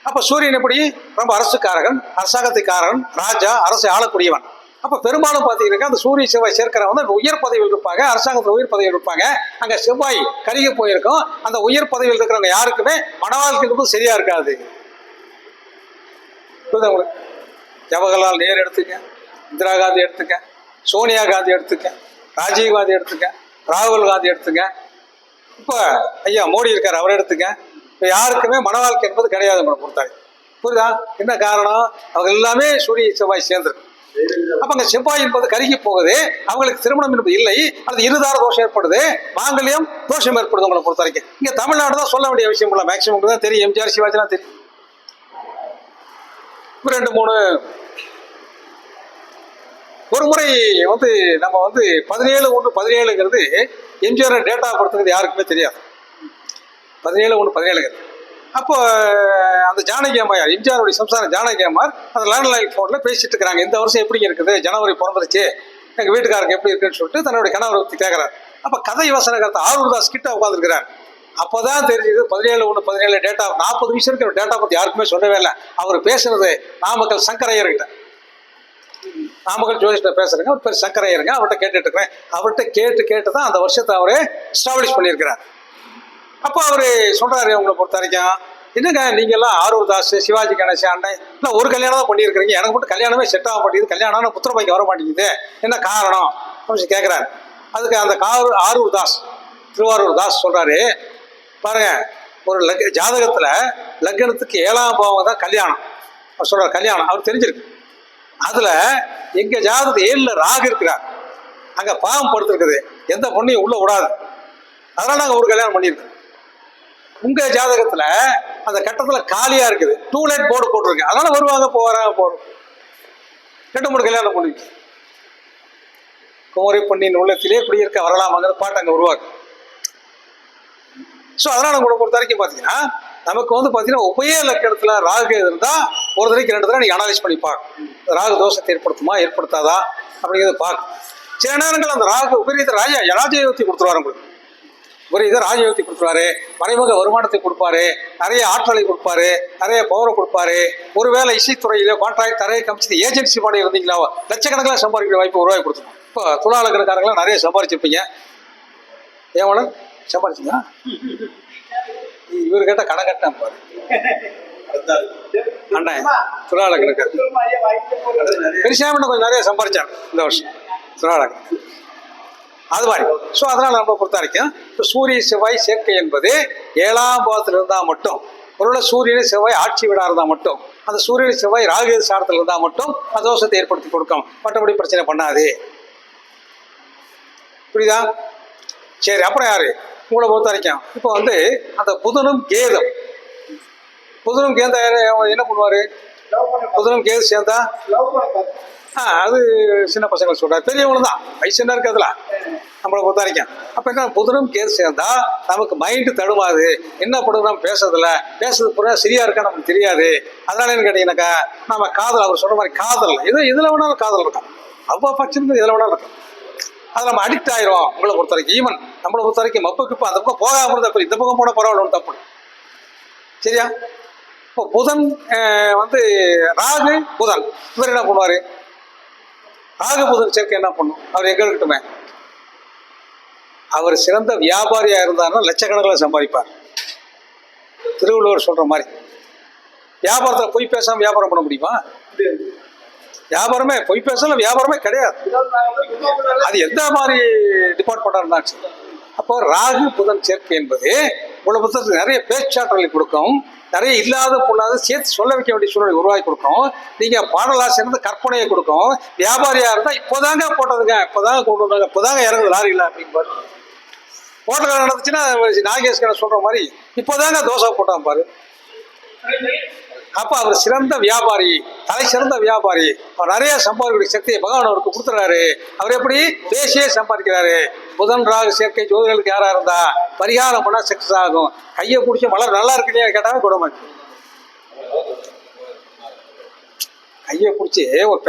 அப்போ சூரியன் எப்படி ரொம்ப அரசுக்காரகன், அரசாங்கத்துக்காரன், ராஜா, அரசை ஆளக்கூடியவன். அப்போ பெரும்பாலும் பார்த்தீங்கன்னா அந்த சூரிய செவ்வாய் சேர்க்கிறவங்க வந்து உயர் பதவியில் இருப்பாங்க, அரசாங்கத்தில் உயர் பதவியில் இருப்பாங்க. அங்கே செவ்வாய் கருகி போயிருக்கும். அந்த உயர் பதவியில் இருக்கிறவங்க யாருக்குமே மனவாழ்க்கைக்கு சரியா இருக்காது. உங்களுக்கு ஜவஹர்லால் நேரு எடுத்துக்க, இந்திரா காந்தி எடுத்துக்க, சோனியா காந்தி எடுத்துக்க, ராஜீவ் காந்தி எடுத்துக்க, ராகுல் காந்தி எடுத்துக்க, இப்போ ஐயா மோடி இருக்கார் அவர் எடுத்துக்க. இப்போ யாருக்குமே மன வாழ்க்கை என்பது கிடையாது நம்மளை பொறுத்தாரு. புரியுதா? என்ன காரணம்? அவங்க எல்லாமே சூரிய செவ்வாய் சேர்ந்துருக்கு. அப்போ அங்கே செவ்வாய் என்பது கருகி போகுது. அவங்களுக்கு திருமணம் என்பது இல்லை, அது இருதார தோஷம் ஏற்படுது, மாங்கல்யம் தோஷம் ஏற்படுது உங்களை பொறுத்த வரைக்கும். இங்கே தமிழ்நாடு தான் சொல்ல வேண்டிய விஷயம் இல்லை, மேக்சிமம் தான் தெரியும். எம்ஜிஆர் சிவாஜிலாம் தெரியும். 2, 3 ஒரு முறை வந்து நம்ம வந்து 17/1/17ங்கிறது எம்ஜிஆர் டேட்டா படுத்துங்கிறது யாருக்குமே தெரியாது. 17/1/17ங்கிறது அப்போ அந்த ஜானகி அம்மையார், எம்ஜிஆருடைய சம்சாரம் ஜானகி அம்மார் அந்த லேண்ட்லைன் ஃபோனில் பேசிட்டு இருக்கிறாங்க. இந்த வருஷம் எப்படி இருக்குது, ஜனவரி பிறந்துருச்சு, எங்கள் வீட்டுக்காரருக்கு எப்படி இருக்குன்னு சொல்லிட்டு தன்னுடைய கணவரை பற்றி கேட்குறாரு. அப்போ கதை வசனகர்த்த ஆரூர்தாஸ் கிட்ட உட்காந்துருக்கிறார். அப்போ தான் தெரிஞ்சுது 17/1/17 டேட்டா 40 நிமிஷம் இருக்கிற டேட்டா பற்றி யாருக்குமே சொல்லவே இல்லை. அவர் பேசுனது நாமக்கல் சங்கரையர்கிட்ட, நாமக்கல் ஜோதிஷ்ட பேசுறேங்க, அவர் பேர் சங்கரையருங்க, அவர்கிட்ட கேட்டுட்டு இருக்கிறேன். அவர்கிட்ட கேட்டு தான் அந்த வருஷத்தை அவரு எஸ்டாப்ளிஷ் பண்ணியிருக்கிறார். அப்போ அவர் சொல்றாரு, உங்களை பொறுத்த வரைக்கும் என்னங்க நீங்க எல்லாம் ஆரூர் தாஸ், சிவாஜி கணேசன் அண்ணன் இல்லை ஒரு கல்யாணம் தான் பண்ணியிருக்கிறீங்க, எனக்கு மட்டும் கல்யாணமே செட் ஆக மாட்டேங்குது, கல்யாணம் புத்திர பாய்க்கு வர மாட்டேங்குது, என்ன காரணம் அப்படின்னு கேட்குறாரு. அதுக்கு அந்த ஆரூர் தாஸ், திருவாரூர் தாஸ் சொல்றாரு, பாருங்க ஒரு ஜாதகத்துல லக்னத்துக்கு 7ஆம் பாவம் தான் கல்யாணம் சொல்றாரு. கல்யாணம் அவர் தெரிஞ்சிருக்கு. அதுல எங்க ஜாதகத்து 7ல ராகு இருக்கிறார், அங்க பாவம் படுத்திருக்குது, எந்த பொண்ணையும் உள்ள விடாது, அதனால நாங்க ஒரு கல்யாணம் பண்ணியிருக்கோம். உங்க ஜாதகத்துல அந்த கட்டத்துல காலியா இருக்குது, 2 லைட் போர்டு போட்டிருக்கு, அதனால வருவாங்க போறாங்க போறோம், 2-3 கல்யாணம் பண்ணிருக்கு. குமரி பொன்னின் உள்ளத்திலே குடியிருக்க வரலாமாங்கிற பாட்டு அங்க உருவாக்கு. ஸோ அதனால உங்களை பொறுத்த வரைக்கும் பார்த்தீங்கன்னா நமக்கு வந்து பார்த்தீங்கன்னா உபய லக்கணத்துல ராகு இருந்தா ஒரு தடவைக்கு 2 தடவை நீங்க அனலைஸ் பண்ணி பார்க்கணும். ராகு தோஷத்தை ஏற்படுத்துமா ஏற்படுத்தாதா அப்படிங்கிறத பார்க்கணும். சில நேரங்கள் அந்த ராகு உபரீத ராஜயோகத்தை கொடுத்துருவாரு. உங்களுக்கு உபரீத ராஜயோகத்தை கொடுத்துருவாரு, மறைமுக வருமானத்தை கொடுப்பாரு, நிறைய ஆற்றலை கொடுப்பாரு, நிறைய பவரை கொடுப்பாரு. ஒருவேளை இசைத்துறையில கான்ட்ராக்ட் நிறைய கம்பெனி ஏஜென்சி மாதிரி இருந்தீங்களா லட்சக்கணக்கில் சம்பாதிக்கிற வாய்ப்பு உருவாக்கி கொடுத்துருவோம். இப்போ துலாலக்கணக்காரங்களாம் நிறைய சம்பாதிச்சிருப்பீங்க. ஏவன சம்பாதிச்சிங்களா? இவரு கேட்ட கடை கட்டான் பாரு அண்ணன் துலாலக்கணக்காரர் பெருசாம கொஞ்சம் நிறைய சம்பாதிச்சாங்க இந்த வருஷம் துலாலக்கணக்காரர். அது மாதிரி. ஸோ அதனால நம்ம பொறுத்த வரைக்கும் இப்போ சூரிய செவ்வாய் சேர்க்கை என்பது 7ஆம் பாவத்தில் இருந்தால் மட்டும், ஒருவேளை சூரியனை செவ்வாய் ஆட்சி விடா இருந்தால் மட்டும், அந்த சூரியனை செவ்வாய் ராகு சாரத்தில் இருந்தால் மட்டும் அந்த தோஷத்தை ஏற்படுத்தி கொடுக்கும், மற்றபடி பிரச்சனை பண்ணாது. புரியுதா? சரி, அப்புறம் யாரு உங்களை பொறுத்த வரைக்கும் இப்போ வந்து அந்த புதனும் கேதும் என்ன பண்ணுவாரு? புதனும் கேது சேர்ந்தா அது சின்ன பசங்க சொல்றாரு, பெரியவங்களும் தான், வயசு என்ன இருக்கு அதுல நம்மளை பொறுத்த வரைக்கும். அப்ப என்ன புதனும் கேது சேர்ந்தா நமக்கு மைண்டு தடுமாது, என்ன பண்ணுறது நம்ம பேசுறது புற சரியா இருக்கா நமக்கு தெரியாது. அதனால என்ன கேட்டீங்கன்னாக்கா நம்ம காதல், அவர் சொல்ற மாதிரி காதல் இதுல வேணாலும் காதல் இருக்கும், அவ்வளோ பட்சம் இதுல வேணாலும் இருக்கும், அதில் நம்ம அடிக்ட் ஆயிரும். உங்களை பொறுத்த வரைக்கும் ஈவன் நம்மளை பொறுத்த வரைக்கும் மப்புக்கு அந்த பக்கம் போகாம இருந்தால் இந்த பக்கம் போனால் பரவாயில்ல, ஒன்று தப்பு. சரியா? இப்போ புதன் வந்து ராகு புதன் இவர் என்ன பண்ணுவாரு? ராகு புதன் சேர்க்கை என்ன பண்ணும்? அவர் எங்க இருக்கட்டுமே, அவர் சிறந்த வியாபாரியா இருந்தாருன்னா லட்சக்கணக்கில் சம்பாதிப்பார். திருவள்ளுவர் சொல்ற மாதிரி வியாபாரத்தில் பொய் பேசாம வியாபாரம் பண்ண முடியுமா? வியாபாரமே பொய் பேசலாம், வியாபாரமே கிடையாது. அது எந்த மாதிரி டிபார்ட்மெண்டா இருந்தாச்சு. அப்போ ராகு புதன் சேர்க்கை என்பது உங்களை புத்தகத்துக்கு நிறைய பேச்சாற்றலை கொடுக்கும், நிறைய இல்லாத பொருளாத சேர்த்து சொல்ல வைக்க வேண்டிய சூழலை உருவாக்கி கொடுக்கும். நீங்க பாடலாசிரியர் கற்பனையை கொடுக்கும். வியாபாரியா இருந்தா இப்போதாங்க போட்டதுங்க, இப்போதாங்க கொண்டு வந்தாங்க, இப்போதாங்க இறங்குது லாரியில் அப்படின்பாரு. ஹோட்டல் நடந்துச்சுன்னா நாகேஷ்கரை சொல்ற மாதிரி இப்போதாங்க தோசை போட்டான் பாரு. அப்ப அவர் சிறந்த வியாபாரி, தலை சிறந்த வியாபாரி, அவர் நிறைய சம்பாதிக்கக்கூடிய சக்தியை பகவான் அவருக்கு கொடுத்துறாரு. அவர் எப்படி பேசியே சம்பாதிக்கிறாரு. புதன் ராகு சேர்க்கை ஜோதிகளுக்கு யாரா இருந்தா பரிகாரம் பண்ணா சக்சஸ் ஆகும். கையை பிடிச்ச மலர் நல்லா இருக்குல்லையா கேட்டாவே கொடுமை. கையை பிடிச்சி ஒரு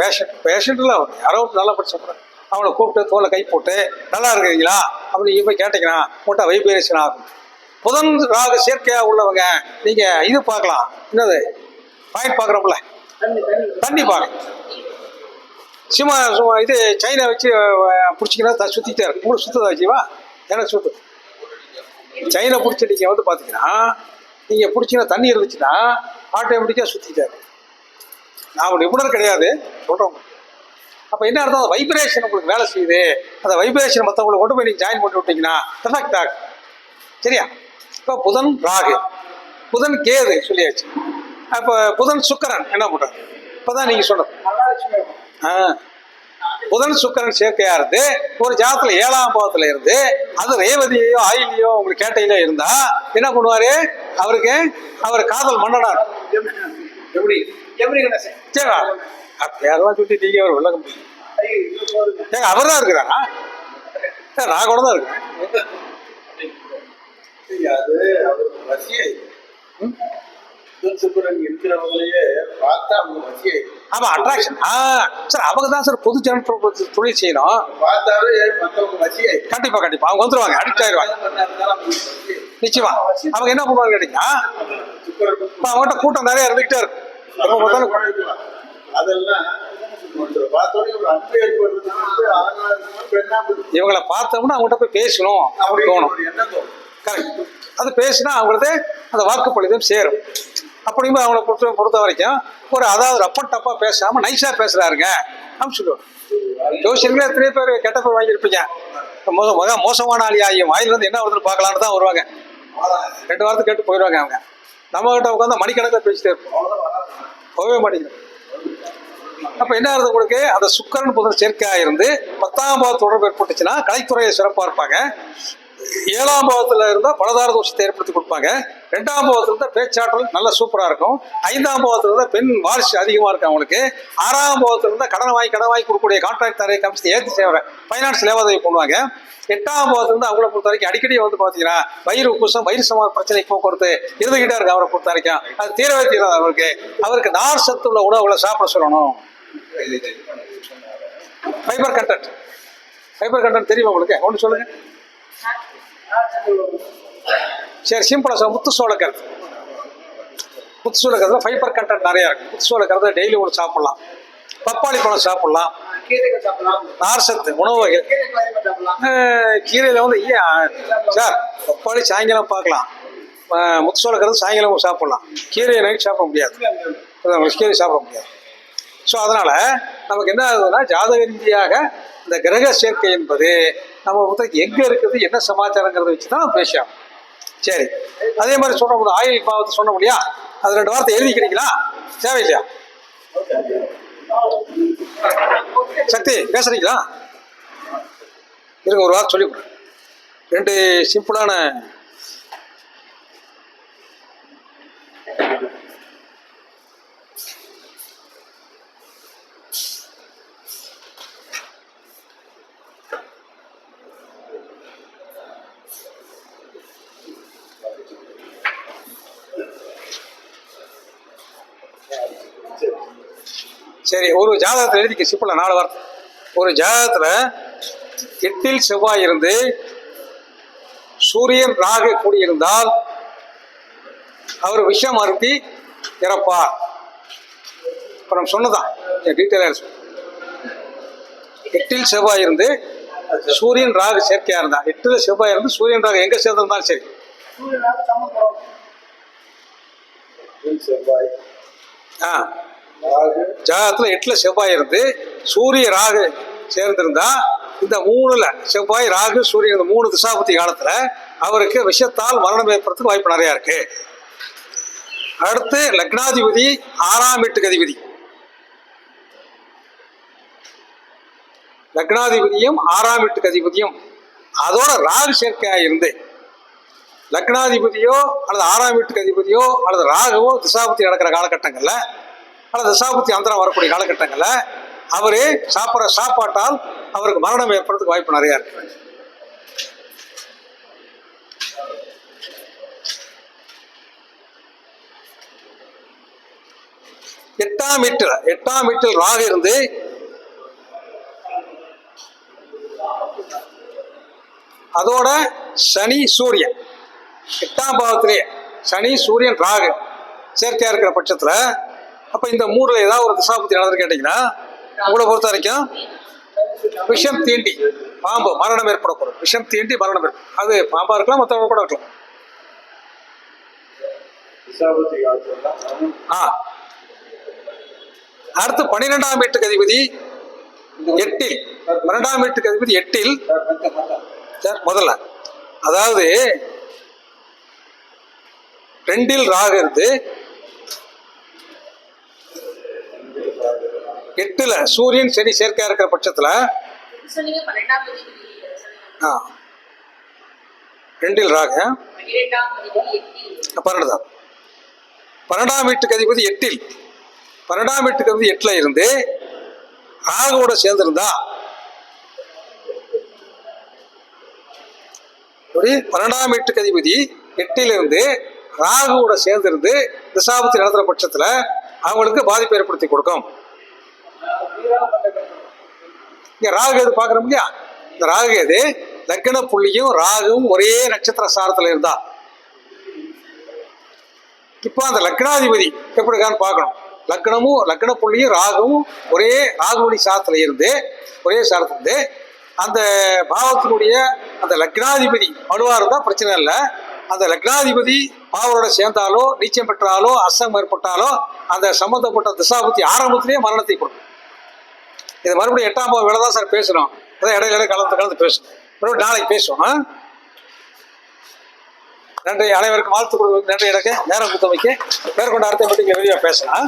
பேஷண்ட்ல அவர் யாரோ நல்லா படிச்சு சொல்றாரு, அவனை கூப்பிட்டு தோலை கை போட்டு நல்லா இருக்கிறீங்களா அப்படின்னு நீங்க போய் கேட்டீங்கன்னா உங்கள்கிட்ட வைப்ரேஷன் ஆகும். புதன் ராகு சேர்க்கையா உள்ளவங்க நீங்க இது பார்க்கலாம், என்னது பாயிண்ட் பார்க்குறோம்ல, தண்ணி பார்க்க சும்மா இது சைனா வச்சு பிடிச்சிங்கன்னா சுற்றிட்டே இருக்கு. உங்களுக்கு சுத்ததா வச்சுவா? எனக்கு சுத்து. சைனை பிடிச்சி நீங்கள் வந்து பார்த்தீங்கன்னா நீங்கள் பிடிச்சிங்கன்னா தண்ணி இருந்துச்சுன்னா ஆட்டோமேட்டிக்காக சுற்றிட்டே இருக்கு. நான் ஒரு நிபுணர் கிடையாது சொல்கிறோம். அப்போ என்ன அர்த்தம்? அந்த வைப்ரேஷன் உங்களுக்கு வேலை செய்யுது. அந்த வைப்ரேஷன் மற்றவங்களை கொண்டு போய் நீங்கள் ஜாயின் பண்ணி விட்டீங்கன்னா பெர்ஃபெக்ட் ஆகும். சரியா? இப்போ புதன் ராகு, புதன் கேது சொல்லியாச்சு. அப்போ புதன் சுக்கரன் என்ன பண்ணுறாரு? இப்போதான் நீங்கள் சொல்றது. புதன் சுக்கரன் சேர்க்கையா இருந்து ஒரு ஜாதத்துல 7ஆம் பாவத்துல இருந்து அது ரேவதியோ ஆயிலியோ உங்களுக்கு கேட்டையிலோ இருந்தா என்ன பண்ணுவாரு? அவருக்கு அவர் காதல் மன்னனார். பேரெல்லாம் சொல்லி நீங்க அவர் விளக்க முடியும். அவர் தான் இருக்கிறாரா? நான் கூட தான் இருக்கேன். ஆமா, அட்ராக்ஷன். சார் அவங்க தான் சார் பொது ஜனத்தொழில் தொழில் செய்யணும். கண்டிப்பா கண்டிப்பா அவங்க வந்துருவாங்க, அடிக்ட் ஆயிடுவாங்க நிச்சயமா. அவங்க என்ன பண்ணுவாங்க கேட்டீங்கன்னா அவங்ககிட்ட கூட்டம் நிறைய இருந்துகிட்டே இருக்கும். இவங்களை பார்த்தோம்னா அவங்ககிட்ட போய் பேசணும் அப்படின்னு தோணும். கரெக்ட். அது பேசினா அவங்களுக்கு அந்த வாக்குப்பளிதம் சேரும். அப்படிங்கும்போது அவனை பொறுத்த வரைக்கும் ஒரு அதாவது ரப்பன் டப்பா பேசாமல் நைஸாக பேசுகிறாருங்க அப்படின்னு சொல்லுவாங்க. ஜோசியர்களே எத்தனை பேர் கெட்ட பேர் வாங்கியிருப்பீங்க. மோசமான ஆளி ஆகியும் வாயிலிருந்து என்ன வருதுன்னு பார்க்கலான்னு தான் வருவாங்க. 2 வாரத்தை கேட்டு போயிடுவாங்க. அவங்க நம்ம கிட்ட உட்காந்து மணிக்கணக்கில் பேசிட்டே இருப்போம், போகவே மாட்டேங்குது. அப்போ என்ன ஆகுது, உங்களுக்கு அந்த சுக்கிரன் புதன் சேர்க்கையாக இருந்து 10ஆம் பாவம் தொடர்பு ஏற்பட்டுச்சுன்னா கலைத்துறையை சிறப்பாக இருப்பாங்க. 7ஆம் பாவத்தில் இருந்தால் பலதார தோஷத்தை ஏற்படுத்தி கொடுப்பாங்க. 2ஆம் பாவத்தில் இருந்தால் பேச்சாற்றல் நல்லா சூப்பராக இருக்கும். 5ஆம் பாவத்தில் இருந்தால் பெண் வாரிசு அதிகமாக இருக்கும் அவங்களுக்கு. 6ஆம் பாவத்தில் இருந்தால் கடன் வாங்கி கொடுக்கக்கூடிய கான்ட்ராக்ட் தரையை கமிஷன் ஏற்றி சேவை ஃபைனான்ஸ் லேவாதவி பண்ணுவாங்க. 8ஆம் பாவத்தில் இருந்து அவங்கள பொறுத்த வரைக்கும் அடிக்கடி வந்து பார்த்தீங்கன்னா வயிறு உப்புசம் வயிறு சமான பிரச்சனை போக்குவரத்து இருந்துகிட்டே இருக்கு. அவரை பொறுத்த வரைக்கும் அது தீரவே தீராது. அவருக்கு நார் சத்து உள்ள உணவுகளை சாப்பிட சொல்லணும். ஃபைபர் கண்டென்ட் தெரியுமா உங்களுக்கு? ஒன்று சொல்லுங்க. சரி, சிம்பிளா சொல்ல, முத்து சோளக்கருது ஃபைபர் கண்டென்ட் நிறையா இருக்கு. முத்து சோளக்கருது டெய்லி ஒன்று சாப்பிடலாம். பப்பாளி பழம் சாப்பிடலாம். நார் சத்து உணவு வகை கீரையில் வந்து சார் பப்பாளி சாயங்காலம் பார்க்கலாம், முத்து சோளக்கருது சாயங்காலம் சாப்பிடலாம். கீரையை நைட் சாப்பிட முடியாது, கீரை சாப்பிட முடியாது. ஸோ அதனால் நமக்கு என்ன ஆகுதுன்னா ஜாதக ரீதியாக இந்த கிரக சேர்க்கை என்பது நம்ம பொறுத்தவரைக்கும் எங்கே இருக்குது என்ன சமாச்சாரங்கிறத வச்சு தான் நம்ம பேசியாகும். சரி, அதே மாதிரி சொல்ல முடியும். ஆயுள் பாவத்தை சொன்ன முடியா, அது 2 வார்த்தை எழுதிக்கிறீங்களா? தேவையில்லையா? சக்தி பேசுறீங்களா? இருங்க, ஒரு வார்த்தை சொல்லி கொடுங்க. 2 சிம்பிளான சரி, ஒரு ஜாதகத்தில் எழுதிக்க சிம்பிளா 4 வார்த்தை. ஒரு ஜாதகத்தில் 8ல் செவ்வாய் இருந்து சூரியன் ராகு கூடியிருந்தால் அவர் விஷம் அருந்தி இறப்பார். இப்போ நம்ம சொன்னதான் டீட்டெயிலாக. 8ல் செவ்வாய் இருந்து சூரியன் ராகு சேர்க்கையா இருந்தா, 8ல் செவ்வாய் இருந்து சூரியன் ராகு எங்க சேர்ந்திருந்தாலும் சரி, ஜாதகத்துல 8ல் செவ்வாய் இருந்து சூரிய ராகு சேர்ந்திருந்தா, இந்த 3ல் செவ்வாய் ராகு சூரியன் இந்த 3 திசாபுத்தி காலத்துல அவருக்கு விஷத்தால் மரணம் ஏற்படுறதுக்கு வாய்ப்பு நிறையா இருக்கு. அடுத்து லக்னாதிபதி 6ஆம் வீட்டுக்கு அதிபதி, லக்னாதிபதியும் 6ஆம் வீட்டுக்கு அதிபதியும் அதோட ராகு சேர்க்கையாக இருந்து லக்னாதிபதியோ அல்லது 6ஆம் வீட்டுக்கு அதிபதியோ அல்லது ராகுவோ திசாபுத்தி நடக்கிற காலகட்டங்கள்ல அல்லது திசாபுத்தி அந்தரம் வரக்கூடிய காலகட்டங்கள்ல அவரு சாப்பிட்ற சாப்பாட்டால் அவருக்கு மரணம் ஏற்படுறதுக்கு வாய்ப்பு நிறையா இருக்கு. எட்டாம் வீட்டில் ராகு இருந்து அதோட சனி சூரியன் 8ஆம் பாவத்திலேயே சனி சூரியன் ராகு சேர்க்கையா இருக்கிற பட்சத்துல, அப்ப இந்த 3ல் ஏதாவது ஒரு திசாபுத்தி நடந்து கேட்டீங்கன்னா உங்களை பொறுத்த வரைக்கும் விஷம் தீண்டி பாம்பு மரணம் ஏற்படக்கூடும். விஷம் தீண்டி மரணம் ஏற்படும். அது பாம்பா இருக்கலாம், மற்றவங்க கூட இருக்கலாம். அடுத்து 12ஆம் வீட்டுக்கு அதிபதி 8ல், 12ஆம் வீட்டுக்கு அதிபதி 8ல் முதல்ல, அதாவது 2ல் ராகு இருந்து 8ல் சூரியன் சனி சேர்க்கையா இருக்கிற பட்சத்துல 2ல் ராகு 12ஆம் வீட்டுக்கு அதிபதி 8ல், 12ஆம் வீட்டுக்கு அதிபதி 8ல் இருந்து ராகுவோட சேர்ந்திருந்தா 12ஆம் வீட்டுக்கு அதிபதி 8ல் இருந்து ராகுவோட சேர்ந்திருந்து திசாபுத்தி நடத்துற பட்சத்துல அவங்களுக்கு பாதிப்பு ஏற்படுத்தி கொடுக்கும். இங்க ராகு எது பாக்குறோம் இல்லையா, இந்த ராகு எது லக்ன புள்ளியும் ராகுவும் ஒரே நட்சத்திர சாரத்துல இருந்தா, இப்போ அந்த லக்னாதிபதி எப்படி இருக்கான்னு பார்க்கணும். லக்ன புள்ளியும் ராகுவும் ஒரே ராகுவடி சாரத்துல இருந்து ஒரே சாரத்துல இருந்து அந்த பாவத்தினுடைய அந்த லக்னாதிபதி வலுவா இருந்தா பிரச்சனை இல்லை. அந்த லக்னாதிபதி பாவரோட சேர்ந்தாலோ நீச்சம் பெற்றாலோ அசம் ஏற்பட்டாலோ அந்த சம்பந்தப்பட்ட திசாபுத்தி ஆரம்பத்திலேயே மரணத்தை கொடுக்கும். இது மறுபடியும் 8ஆம் பாவம் வேலை தான் சார் பேசணும். அதான் இடையில கலந்து பேசணும். மறுபடியும் நாளைக்கு பேசுவோம். நன்றி. அனைவருக்கும் வாழ்த்து கொடுக்க நன்றி. எனக்கு நேரம் கொடுத்தமைக்கு மேற்கொண்ட அடுத்த மீட்டிங்ல விரிவாக பேசலாம்.